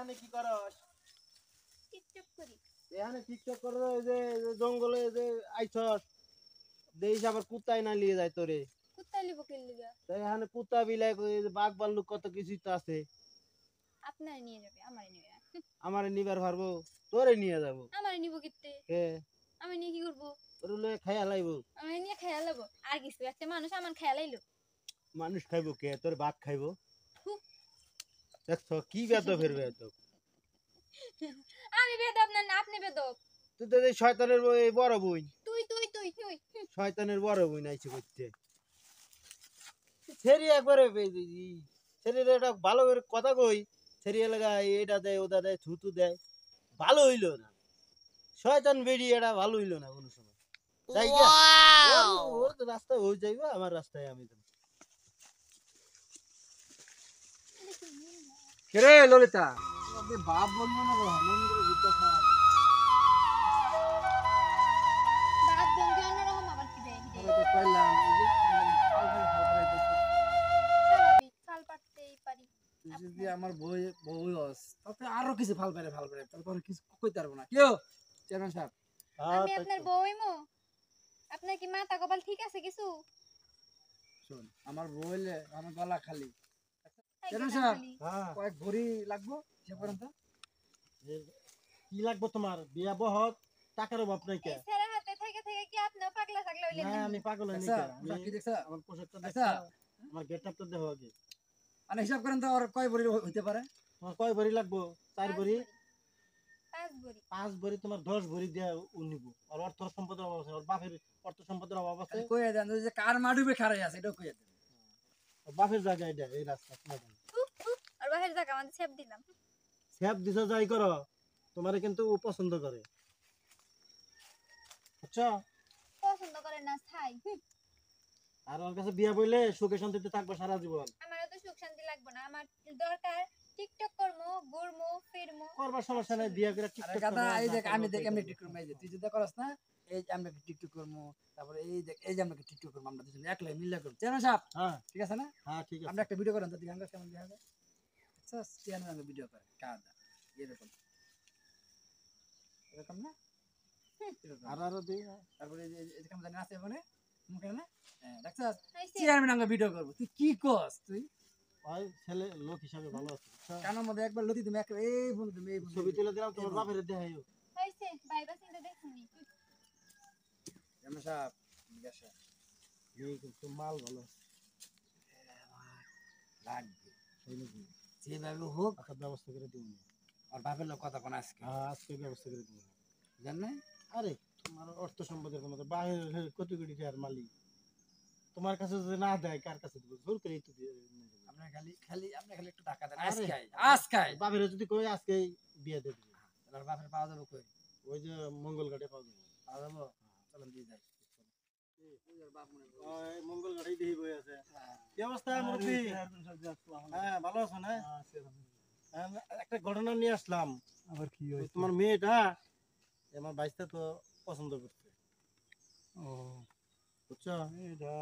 এখানে কি করস? টিকটক করি। এখানে টিকটক করে এই যে জঙ্গলে যে আইছস দেইস আবার কুত্তায় না নিয়ে যায় তোরে। কুত্তা লিব কে লিগা? তাই এখানে কুত্তা বিলাই বাঘ ভাল্লুক কত কিছুই তো আছে। আপনারে নিয়ে যাবে, আমারে নিবে না। আমারে নিবার পারবো, তোরে নিয়ে যাবো। আমারে নিব কিত্তে? কে আমি নিয়ে কি করব? তোরে লয়ে খাইয়া লাইবো। আমি নিয়ে খাইয়া লাব। আর কিছু একটা মানুষ আমার খাইয়া লাইলো। মানুষ খাইবো কে? তোর ভাত খাইবো। থু। দেখছো কি বেদব এর বেদব। আমি বেদব না, আপনি বেদব। তুই তো এই শয়তানের বড় বোন। তুই। শয়তানের বড় বোন আইছে করতে। সেরি একবারে সেরির একটা ভালো করে কথা কই সেরি লাগা এটা দেয় ওটা দেয় থুতু দেয় ভালো হইলো না শয়তান বেরি এটা ভালো হইলো না কোনো সময় তাই ওর তো রাস্তা হয়ে যাইবে আমার রাস্তায় আমি তো কেরে ললিতা আপনি বাপ বলবো না গো মন্দিরে ভিতর না বাদ বন্ধু অন্যরকম আবার কি দেয় আমরা তো কইলাম এই যে ফাল দিতেছে স্বাভাবিক ফাল পাড়তেই পারি। যদি আমার বই হস তাতে আরো কিছু ফাল পারে তারপর কিছু কইতে পারবো না কেউ চেয়ারম্যান সাহেব আমি আপনার বউইমো। আপনার কি মাথা কপাল ঠিক আছে কিছু? শুন আমার বইলে আমার গলা খালি এই চেয়ারম্যান গলা সাহেব খালি। হ্যাঁ কয়েক ভরি লাগবো হিসাব করেন তো কি লাগবে তোমার বিয়া বহত টাকার অভাব নাই কে এই ছেড়ে হাতে থেকে কি আপনিও পাগলা ছাগলা হইলেন না নাকি? আমি পাগল হইনি দেখছা কে পোশাক কি দেখছা আমার পোশাকটা দেখছা দেখছো আমার গেটআপ তো দেখো আগে মানে হিসাব করেন তো আর কয় ভরি হইতে পারে তোমার কয় ভরি লাগবো 4 ভরি 5 ভরি 5 ভরি তোমার 10 ভরি দিয়া নিব আর অর্থ সম্পদের অভাব আছে আর বাপের অর্থ সম্পদের অভাব আছে খালি কইয়া দেন যে কার মাডুবে খাড়াই আছে এটাও কইয়া দেন বাপের জায়গা এটা এই রাস্তা আর বাহির জায়গা আমাদের ছেপ দিলাম। সেব দিছ যাই করো তোমারে কিন্তু ও পছন্দ করে আচ্ছা পছন্দ করে না ছাই। আর ওর কাছে বিয়া বইলে সুখে শান্তিতে থাকবে সারা জীবন আমারও তো সুখ শান্তি লাগবে না, আমার দরকার টিকটক করমু, ঘুরমু, ফিরমু। করবার সমস্যা নাই বিয়া করে আরে টিকটক গাদা এই দেখ আমি দেখ এমনি টিকটক এই যে তুই যদি করস না এই যে আমরা টিকটক করবো তারপরে এই দেখ এই যে আমরা টিকটক করবো আমরা দুজন একলাই মিলে করবো চেয়ারম্যান সাহেব হ্যাঁ ঠিক আছে না হ্যাঁ ঠিক আছে আমরা একটা ভিডিও করেন তো দিকে আমরা কেমন দেখা যায় আচ্ছা চেয়ারম্যান আমরা ভিডিও করে কাদা এরকম এরকম না এরকম। আর আরো দিই তারপরে এই যে এরকম জানি আছে মানে মুখে না হ্যাঁ দেখছস হইছে? চেয়ারম্যান আমরা ভিডিও করবো তুই কি কস তুই ভাই ছেলে লোক হিসাবে ভালো আছে বুঝছো? কানের মধ্যে একবার লতি তুমি একবার এই বন্ধু তুমি এই বন্ধু ছবি তুলে দিলাম তোমার বাপের দেখাইও হইছে? ভাইবা চিন্তা দেখুনি। চেয়ারম্যান সাহেব জিজ্ঞাসা এই কিন্তু মাল ভালো আছে লাগবে এই নাকি যেভাবে হোক একটা ব্যবস্থা করে দিই আর বাপের লোক কথা কোন আজকে হ্যাঁ আজকে ব্যবস্থা করে দিই জানেন আরে তোমার অর্থ সম্পদের কোনো তো বাইরে কোটি কোটি টাকার মালিক তোমার কাছে যদি না দেয় কার কাছে দিব জোর করে তো দিয়ে নিয়ে যাবো। আপনি খালি একটু টাকা দেন আরে, আজকাই বাপের যদি কই আজকে বিয়ে দিয়ে দিবি তাহলে বাপের পাওয়া যাবে কই ওই যে মঙ্গল ঘাটে পাওয়া যাবে পাওয়া যাবো চলেন দিয়ে যাই বাপ মনে করো। ওই মঙ্গল ঘাটেই দেখি বই আছে হ্যাঁ। কি অবস্থা মুরব্বি হ্যাঁ ভালো আছো না হ্যাঁ, একটা ঘটনা নিয়ে আসলাম আবার কি ওই তোমার মেয়েটা আমার বাইশটা তো পছন্দ করছে ও বুঝছো এটা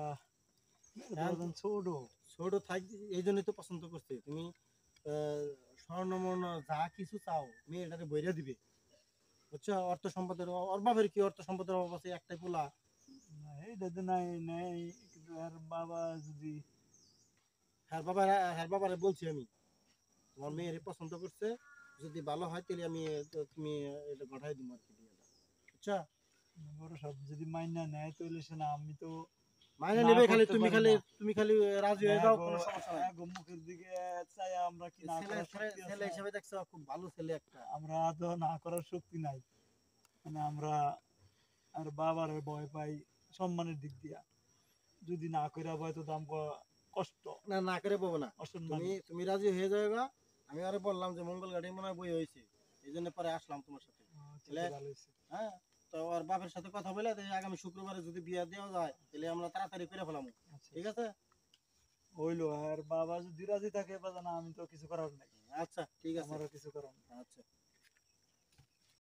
হ্যাঁ, ছোট ছোট থাক এই জন্যই তো পছন্দ করছে তুমি স্বর্ণমর্ণ যা কিছু চাও মেয়েটারে বইরা দিবে বুঝছো অর্থ সম্পদের ওর বাপের কি অর্থ সম্পদের অভাব আছে একটাই পোলা এইটা তো নাই নাই কিন্তু আর বাবা যদি হ্যাঁ বাবারে বলছি আমি তোমার মেয়েরে পছন্দ করছে যদি ভালো হয় তাহলে আমি তুমি এটা পাঠাই দিব আর কি বিয়েটা বুঝছো বড় সব যদি মাইনা নেয় তাহলে সে না আমি তো মাইনে না নেবে খালি করতে তুমি পারি খালি না। তুমি খালি রাজি হয়ে যাও কোনো সমস্যা নাই মুখের দিকে চাই আমরা কি না ছেলে করার শক্তি ছেলে আছে? হিসেবে দেখছো খুব ভালো ছেলে একটা আমরা তো না করার শক্তি নাই মানে আমরা আর বাবার ভয় পাই সম্মানের দিক দিয়া যদি না কইরা ভয় তো দাম কষ্ট না না করে পাবো না অসম্মান তুমি রাজি হয়ে যাবে আমি আরে বললাম যে মঙ্গল গাড়ি মনে হয় বই হয়েছে এই জন্য পরে আসলাম তোমার সাথে ছেলে ভালো হয়েছে হ্যাঁ তো ওর বাপের সাথে কথা বলে তাই আগামী শুক্রবারে যদি বিয়ে দেওয়া যায় তাহলে আমরা তাড়াতাড়ি করে ফেলাম ঠিক আছে হইলো আর বাবা যদি রাজি থাকে বাজানা আমি তো কিছু করার নাই আচ্ছা ঠিক আছে আমারও কিছু করার নাই আচ্ছা